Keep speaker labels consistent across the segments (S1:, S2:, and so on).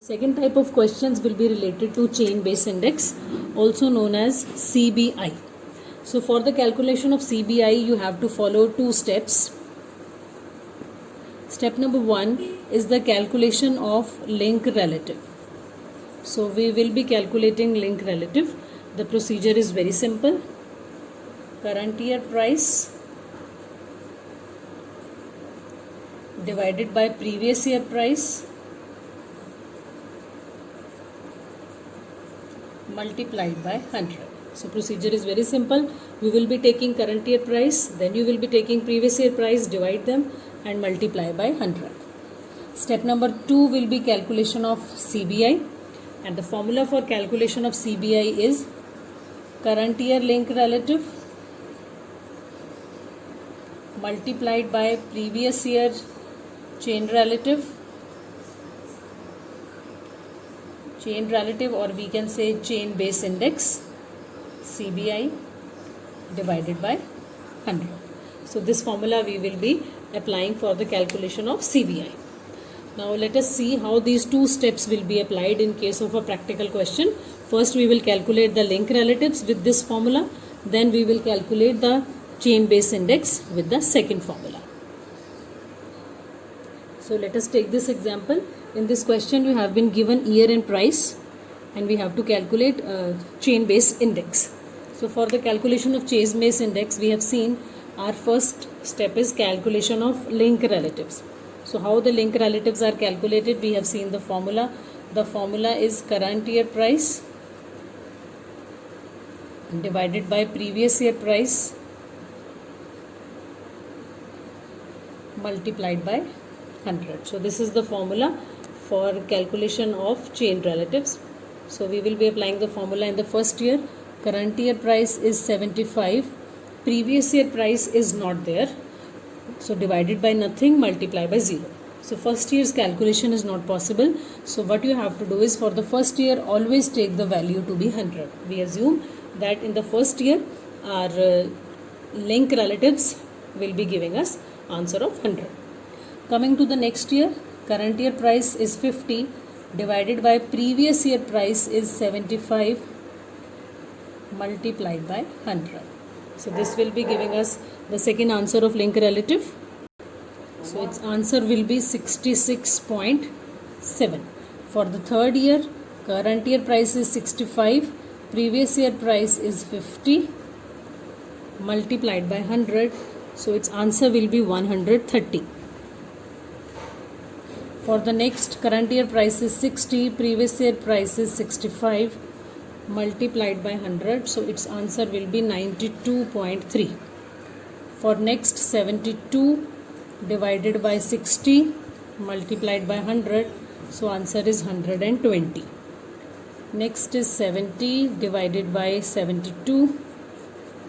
S1: Second type of questions will be related to chain based index, also known as CBI. So for the calculation of CBI, you have to follow two steps. Step number 1 is the calculation of link relative. So we will be calculating link relative. The procedure is very simple. Current year price divided by previous year price multiplied by 100. So procedure is very simple. You will be taking current year price, then you will be taking previous year price, divide them and multiply by 100. Step number 2 will be calculation of CBI, and the formula for calculation of CBI is current year link relative multiplied by previous year chain relative, or we can say chain base index, CBI, divided by 100. So this formula we will be applying for the calculation of CBI. Now let us see how these two steps will be applied in case of a practical question. First we will calculate the link relatives with this formula, then we will calculate the chain base index with the second formula. So let us take this example. In this question you have been given year and price, and we have to calculate chain base index. So for the calculation of chain base index, we have seen our first step is calculation of link relatives. So how the link relatives are calculated, we have seen the formula. The formula is current year price divided by previous year price multiplied by 100. So this is the formula for calculation of chain relatives. So we will be applying the formula in the first year. Current year price is 75, previous year price is not there, so divided by nothing, multiply by 0. So first year's calculation is not possible. So what you have to do is, for the first year always take the value to be 100. We assume that in the first year our link relatives will be giving us answer of 100. Coming to the next year, current year price is 50 divided by previous year price is 75 multiplied by 100. So this will be giving us the second answer of link relative. So its answer will be 66.7. For the third year, current year price is 65, previous year price is 50 multiplied by 100. So its answer will be 130. For the next, current year price is 60, previous year price is 65 multiplied by 100. So its answer will be 92.3. For next, 72 divided by 60 multiplied by 100. So answer is 120. Next is 70 divided by 72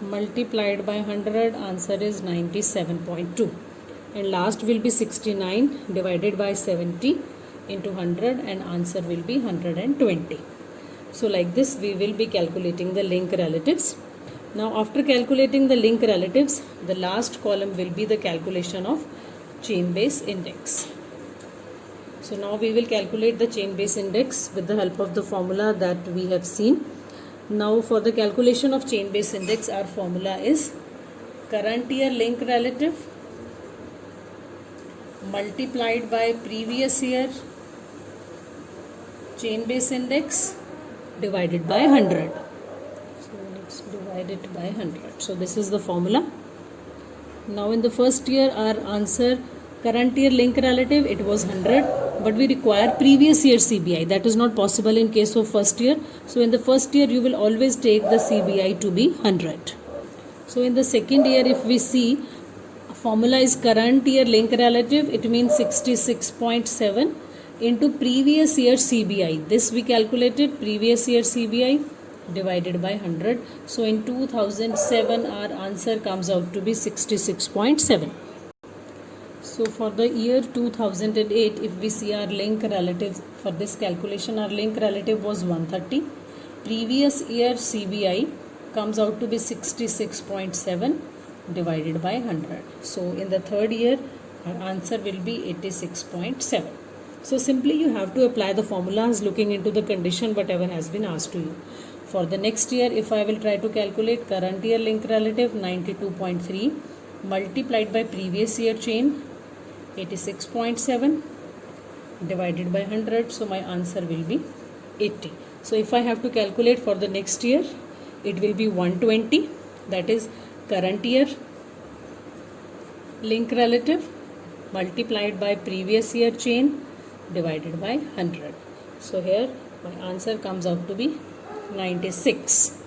S1: multiplied by 100. Answer is 97.2. And last will be 69 divided by 70 into 100, and answer will be 120. So like this we will be calculating the link relatives. Now after calculating the link relatives, the last column will be the calculation of chain base index. So now we will calculate the chain base index with the help of the formula that we have seen. Now for the calculation of chain base index, our formula is current year link relative multiplied by previous year chain base index divided by 100. So let's divide it by 100. So this is the formula. Now in the first year our answer, current year link relative, it was 100, but we require previous year CBI. That is not possible in case of first year. So in the first year you will always take the CBI to be 100. So in the second year, if we see, formula is current year link relative, it means 66.7 into previous year CBI. This we calculated, previous year CBI divided by 100. So in 2007 our answer comes out to be 66.7. So for the year 2008, if we see our link relative, for this calculation our link relative was 130. Previous year CBI comes out to be 66.7 divided by 100. So in the third year our answer will be 86.7. So simply you have to apply the formulas looking into the condition whatever has been asked to you. For the next year, if I will try to calculate current year link relative 92.3 multiplied by previous year chain 86.7 divided by 100, so my answer will be 80. So if I have to calculate for the next year, it will be 120, that is current year link relative multiplied by previous year chain divided by 100. So here my answer comes out to be 96.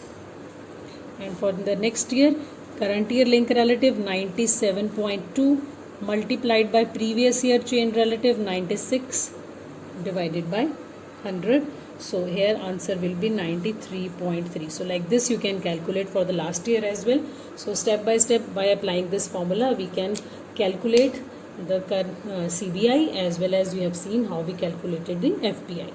S1: And for the next year, current year link relative 97.2 multiplied by previous year chain relative 96 divided by 100. So here answer will be 93.3. So like this you can calculate for the last year as well. So step by step, by applying this formula, we can calculate the CBI as well as we have seen how we calculated the FPI.